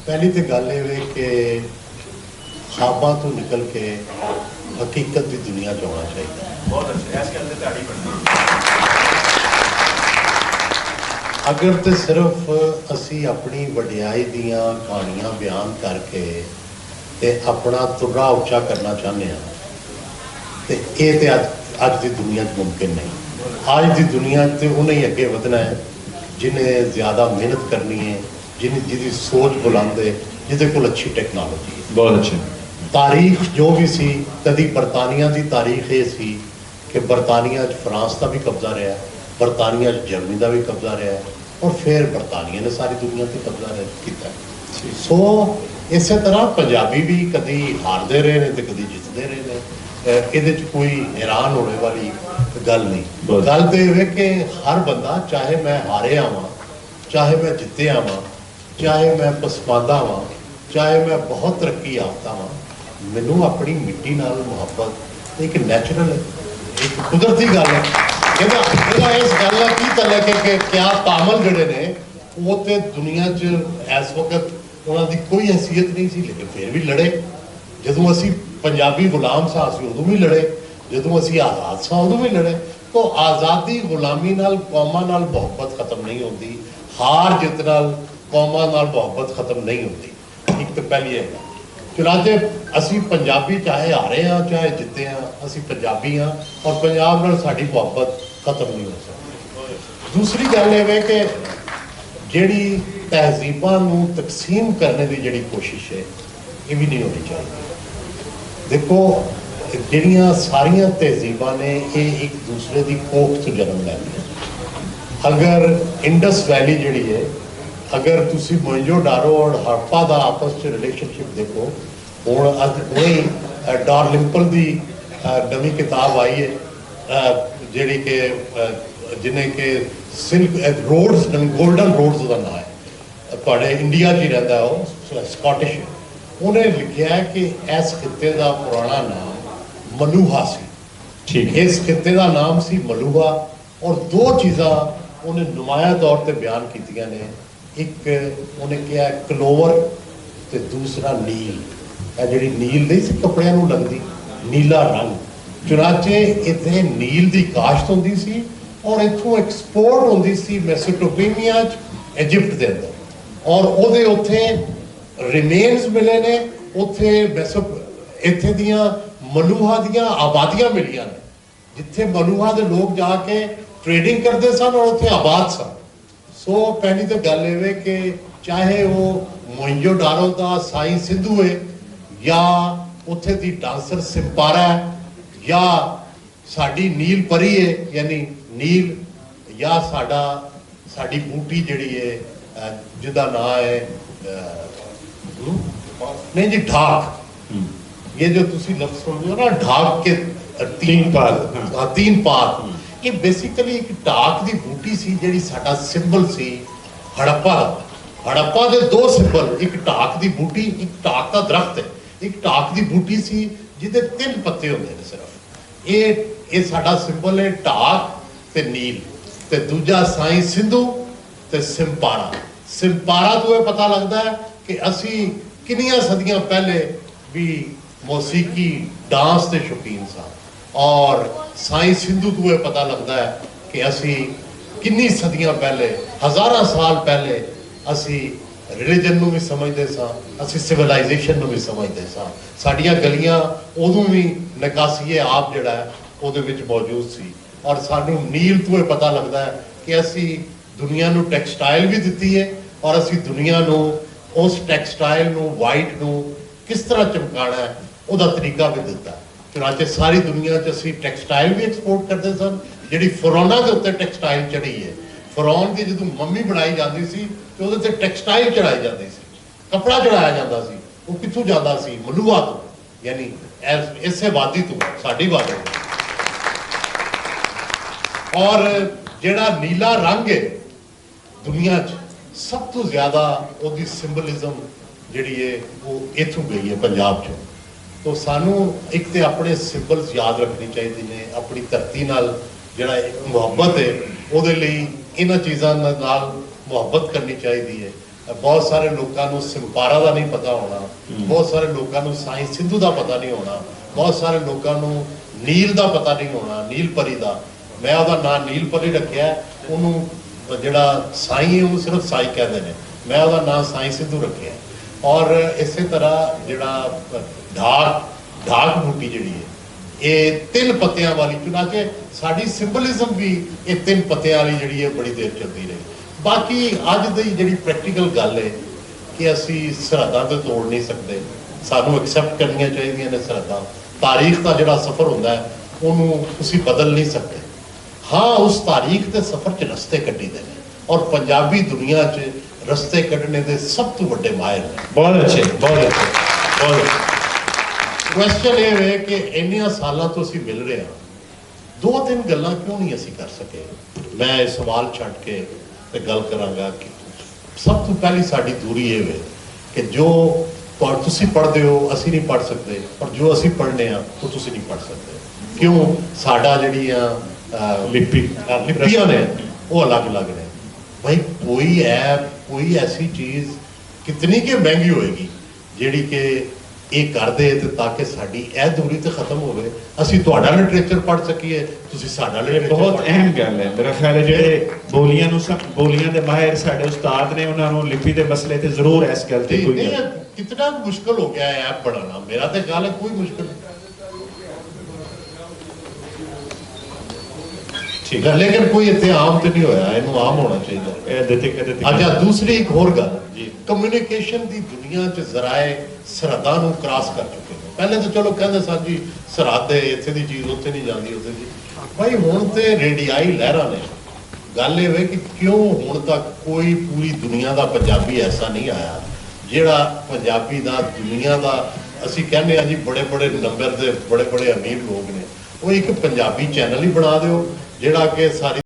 पहली तो गल ये कि ख्वाबां तो निकल के हकीकत की दुनिया च आना चाहिए। बहुत अच्छे इस गल ते ताड़ी पड़नी। अगर तो सिर्फ असी अपनी वडियाई दियां कहानियां बयान करके ते अपना तुर्रा उच्चा करना चाहते हैं तो ये अज की दुनिया मुमकिन नहीं। अज की दुनिया तो उन्हें अगे वधना है जिन्हें ज़्यादा मेहनत करनी है, जिसकी सोच बुलंद है, जिसके कोल अच्छी टेक्नोलॉजी है। बहुत अच्छे। तारीख जो भी सी, कभी बरतानिया की तारीख ये सी कि बरतानिया फ्रांस का भी कब्जा रहा, बरतानिया जर्मनी का भी कब्जा रहा और फिर बरतानिया ने सारी दुनिया पर कब्जा किया। सो इस तरह पंजाबी भी कभी हारते रहे हैं तो कभी जितते रहे हैं। ये कोई हैरान होने वाली गल नहीं। गल तो यह कि हर बंदा, चाहे मैं हारे आवां, चाहे मैं जिते आवां, चाहे मैं पसमानदा हाँ, चाहे मैं बहुत तरक्की याफ्ता हाँ, मैनू अपनी मिट्टी नाल मुहब्बत एक नैचुरल है, एक कुदरती गल है। इस गल का की तल है कि क्या तामल जड़े ने वो तो दुनिया इस वक्त उन्होंने कोई हैसीयत नहीं सी, लेकिन फिर भी लड़े। जदों असी पंजाबी गुलाम सा उदों भी लड़े, जदों असी आज़ाद सा उदों भी लड़े। तो आज़ादी गुलामी नाल कौमां नाल मुहब्बत खत्म नहीं होती, हार जित नाल कौमां नाल मुहब्बत खत्म नहीं होती। एक तो पहली है चुनाचे असी पंजाबी चाहे हारे हाँ चाहे जिते हाँ, असी पंजाबी हाँ और पंजाब नाल साडी मुहब्बत खत्म नहीं हो सकती। दूसरी गल ये कि जिहड़ी तहजीबां नूं तकसीम करने की जिहड़ी कोशिश है ये भी नहीं होनी चाहिए। देखो जिहड़ियां सारियां तहजीबां ने ये एक दूसरे की कोख तो जन्म लैंदियां। अगर इंडस वैली जिहड़ी है, अगर तुसी मोइंजो-डारो और हड़प्पा का आपस में रिलेशनशिप देखो, हुण अज हुणे डारलिंपल की नवी किताब आई है जिहड़ी कि जिन्हें कि सिल्क रोड्स गोल्डन रोड्स का नाम है, तुहाडे इंडिया च ही रहिंदा है, वो स्कॉटिश है। उन्हें लिखा है कि इस खिते का पुराना नाम मलूहा सी। ठीक, इस खिते का नाम सी मलूहा और दो चीज़ा उन्हें नुमाया तौर पर बयान कीतियां ने। एक उन्हें क्या क्लोवर तो दूसरा नील। जी नील नहीं सी कपड़ियां नूं लगदी, नीला रंग। चुनाचे इतने नील की काश्त होंदी सी और इत्थों एक्सपोर्ट होंदी सी मेसोपोटामिया इजिप्ट के अंदर और उहदे उत्थे रिमेन्स मिले ने। उत्थे इत्थे दियां मलूहा दियां आबादियां मिलियां ने जिथे मलूहा के लोग जाके ट्रेडिंग करते सन और उत्थे आबाद सन। सो पहली तो गल ये कि चाहे वो मोइंजो-डारो का साई सिद्धू है या उत्थे दी डांसर सिम्पारा है या साड़ी नील परी है यानी नील या साड़ी बूटी जिहड़ी है जिहदा नाम है नहीं जी ढाक। ये जो तुसी लफ्ज सुनते हो ना ढाक के तीन पात, ये बेसिकली एक ढाक की बूटी सी जिहड़ी साडा सिंबल सी हड़प्पा। हड़प्पा के दो सिंबल, एक ढाक की बूटी, एक ढाक का दरख्त है, एक ढाक की बूटी सी जिहदे 3 पत्ते होंदे ने सिर्फ। ये साडा सिंबल है ढाक ते नील ते दूजा साई सिद्धू ते सिम्पारा। सिम्पारा तो यह पता लगता है कि असी कितनियां सदियां पहले भी मौसीकी डांस के शौकीन सा और साई सिद्धू तो यह पता लगता है कि असी कितनी सदियां पहले, हज़ारां साल पहले असी रिलीजन नूं भी समझते सा, असी सिविलाइजेशन नूं भी समझते सा। साडियां गलियां उदों भी निकासीए आप जिहड़ा है उहदे विच मौजूद सी और सानू नील तो यह पता लगता है कि असी दुनिया नूं टैक्सटाइल भी दिती है और असी दुनिया नूं उस टैक्सटाइल नूं वाइट नूं किस तरह चमकाना है उसका तरीका भी दिता है। चुनाचे सारी दुनिया असी टैक्सटाइल भी एक्सपोर्ट करते सन जिहड़ी फिरौना के उत्ते टैक्सटाइल चढ़ी है। फिरौन की जो मम्मी बनाई जाती सी तो उहदे ते टैक्सटाइल चढ़ाई जाती सी, कपड़ा चढ़ाया जाता सी। वो कित्थों जाता सी? मलूहा तो, यानी इसे वादी तो, साडी वादी। और जिहड़ा नीला रंग है दुनिया सब तो ज्यादा उसकी सिंबलिज्म जिहड़ी है वो इत्थों गई है पंजाब चों। तो सानू एक तो अपने सिंबल्स याद रखनी चाहिए ने, अपनी धरती नाल जिहड़ा मुहब्बत है उहदे लई इन्हां चीज़ां नाल मुहब्बत करनी चाहिए है। ਬਹੁਤ ਸਾਰੇ ਲੋਕਾਂ ਨੂੰ ਸਿੰਪਾਰਾ ਦਾ ਨਹੀਂ ਪਤਾ ਹੋਣਾ, ਬਹੁਤ ਸਾਰੇ ਲੋਕਾਂ ਨੂੰ ਸਾਈਂ ਸਿੰਧੂ ਦਾ ਪਤਾ ਨਹੀਂ ਹੋਣਾ, ਬਹੁਤ ਸਾਰੇ ਲੋਕਾਂ ਨੂੰ ਨੀਲ ਦਾ ਪਤਾ ਨਹੀਂ ਹੋਣਾ, ਨੀਲ ਪਰੀ ਦਾ। ਮੈਂ ਉਹਦਾ ਨਾਂ ਨੀਲ ਪਰੀ ਰੱਖਿਆ, ਉਹਨੂੰ ਜਿਹੜਾ ਸਾਈਂ ਉਹਨੂੰ ਸਿਰਫ ਸਾਈਂ ਕਹਿੰਦੇ ਨੇ, ਮੈਂ ਉਹਦਾ ਨਾਂ ਸਾਈਂ ਸਿੰਧੂ ਰੱਖਿਆ। ਔਰ ਇਸੇ ਤਰ੍ਹਾਂ ਜਿਹੜਾ ਢਾਕ ਬੂਟੀ ਜਿਹੜੀ ਹੈ, ਇਹ 3 ਪੱਤਿਆਂ ਵਾਲੀ, ਚੁਨਾਂਚੇ ਸਾਡੀ ਸਿੰਬਲਿਜ਼ਮ ਵੀ ਇਹ 3 ਪੱਤਿਆਂ ਵਾਲੀ ਜਿਹੜੀ ਹੈ ਬੜੀ ਦੇਰ ਚੱਲਦੀ ਰਹੀ। ਬਾਕੀ ਅੱਜ ਦੀ ਜਿਹੜੀ ਪ੍ਰੈਕਟੀਕਲ ਗੱਲ ਹੈ ਕਿ ਅਸੀਂ ਸਰਹੱਦਾਂ ਤੇ ਤੋੜ ਨਹੀਂ ਸਕਦੇ, ਸਾਨੂੰ ਐਕਸੈਪਟ ਕਰਨੀਆਂ ਚਾਹੀਦੀਆਂ ਨੇ ਸਰਹੱਦਾਂ। ਤਾਰੀਖ ਦਾ ਜਿਹੜਾ ਸਫ਼ਰ ਹੁੰਦਾ ਹੈ ਉਹਨੂੰ ਤੁਸੀਂ ਬਦਲ ਨਹੀਂ ਸਕਦੇ। ਹਾਂ, ਉਸ ਤਾਰੀਖ ਦੇ ਸਫ਼ਰ 'ਚ ਰਸਤੇ ਕੱਢੀਦੇ ਨੇ, ਔਰ ਪੰਜਾਬੀ ਦੁਨੀਆ 'ਚ ਰਸਤੇ ਕੱਢਣੇ ਦੇ ਸਭ ਤੋਂ ਵੱਡੇ ਮਾਹਿਰ ਨੇ। ਬਹੁਤ ਅੱਛੇ, ਬਹੁਤ ਅੱਛੇ, ਬਹੁਤ ਅੱਛੇ। ਕੁਐਸਚਨ ਇਹ ਹੈ ਕਿ ਇੰਨੀਆਂ ਸਾਲਾਂ ਤੋਂ ਅਸੀਂ ਮਿਲ ਰਹੇ ਹਾਂ, 2-3 ਗੱਲਾਂ ਕਿਉਂ ਨਹੀਂ ਅਸੀਂ ਕਰ ਸਕੇ? ਮੈਂ ਇਹ ਸਵਾਲ ਛੱਡ ਕੇ ਤੇ ਗੱਲ ਕਰਾਂਗਾ ਕਿ ਸਭ ਤੋਂ ਪਹਿਲੀ ਸਾਡੀ ਦੂਰੀ ਇਹ ਹੈ ਕਿ ਜੋ ਤੁਸੀਂ ਪੜ੍ਹਦੇ ਹੋ ਅਸੀਂ ਨਹੀਂ ਪੜ੍ਹ ਸਕਦੇ, ਪਰ ਜੋ ਅਸੀਂ ਪੜ੍ਹਨੇ ਆ ਉਹ ਤੁਸੀਂ ਨਹੀਂ ਪੜ੍ਹ ਸਕਦੇ। ਕਿਉਂ? ਸਾਡਾ ਜਿਹੜੀਆਂ ਲਿਪੀਆਂ ਨੇ ਉਹ ਅਲੱਗ-ਅਲੱਗ ਨੇ। ਭਾਈ ਕੋਈ ਐਪ, ਕੋਈ ਐਸੀ ਚੀਜ਼ ਕਿਤਨੀ ਕਿ ਮਹਿੰਗੀ ਹੋਏਗੀ ਜਿਹੜੀ ਕਿ ਇਹ ਕਰਦੇ ਤੇ ਤਾਂ ਕਿ ਸਾਡੀ ਇਹ ਦੂਰੀ ਤੇ ਖਤਮ ਹੋਵੇ, ਅਸੀਂ ਤੁਹਾਡਾ ਲਿਟਰੇਚਰ ਪੜ੍ਹ ਸਕੀਏ, ਤੁਸੀਂ ਸਾਡਾ ਲਿਟਰੇਚਰ। ਬਹੁਤ ਅਹਿਮ ਗੱਲ ਹੈ ਮੇਰਾ ਖਿਆਲ ਹੈ। ਜਿਹੜੇ ਬੋਲੀਆਂ ਨੂੰ ਬੋਲੀਆਂ ਦੇ ਮਾਹਿਰ ਸਾਡੇ ਉਸਤਾਦ ਨੇ, ਉਹਨਾਂ ਨੂੰ ਲਿਪੀ ਦੇ ਮਸਲੇ ਤੇ ਜ਼ਰੂਰ ਇਸ ਗੱਲ ਤੇ ਕੋਈ ਨਹੀਂ, ਕਿਤਨਾ ਮੁਸ਼ਕਲ ਹੋ ਗਿਆ ਹੈ ਐਪ ਬਣਾਉਣਾ। ਮੇਰਾ ਤੇ ਖਿਆਲ ਹੈ ਕੋਈ ਮੁਸ਼ਕਲ ਨਹੀਂ। ਠੀਕ ਹੈ, ਲੇਕਿਨ ਕੋਈ ਇੱਥੇ ਆਮ ਤੇ ਨਹੀਂ ਹੋਇਆ, ਇਹਨੂੰ ਆਮ ਹੋਣਾ ਚਾਹੀਦਾ। ਅੱਛਾ, ਦੂਸਰੀ ਇੱਕ ਹੋਰ ਗੱਲ ਜੀ, ਕਮਿਊਨੀਕੇਸ਼ਨ ਦੀ ਦੁਨੀਆ 'ਚ ਜ਼ਰਾਏ ਸਰਹੱਦਾਂ ਨੂੰ ਕ੍ਰਾਸ ਕਰ ਚੁੱਕੇ ਨੇ। ਪਹਿਲੇ ਤਾਂ ਚਲੋ ਕਹਿੰਦੇ ਸਨ ਜੀ ਸਰਹੱਦ ਹੈ, ਇੱਥੇ ਦੀ ਚੀਜ਼ ਉੱਥੇ ਨਹੀਂ ਜਾਂਦੀ, ਉੱਥੇ ਦੀ। ਭਾਈ ਹੁਣ ਤੇ ਰੇਡੀਆਈ ਲਹਿਰਾਂ ਨੇ। ਗੱਲ ਇਹ ਵੇ ਕਿ ਕਿਉਂ ਹੁਣ ਤੱਕ ਕੋਈ ਪੂਰੀ ਦੁਨੀਆ ਦਾ ਪੰਜਾਬੀ ਐਸਾ ਨਹੀਂ ਆਇਆ ਜਿਹੜਾ ਪੰਜਾਬੀ ਦਾ ਦੁਨੀਆ ਦਾ, ਅਸੀਂ ਕਹਿੰਦੇ ਹਾਂ ਜੀ ਬੜੇ ਨੰਬਰ ਦੇ ਬੜੇ ਅਮੀਰ ਲੋਕ ਨੇ, ਉਹ ਇੱਕ ਪੰਜਾਬੀ ਚੈਨਲ ਹੀ ਬਣਾ ਦਿਓ ਜਿਹੜਾ ਕਿ ਸਾਰੀ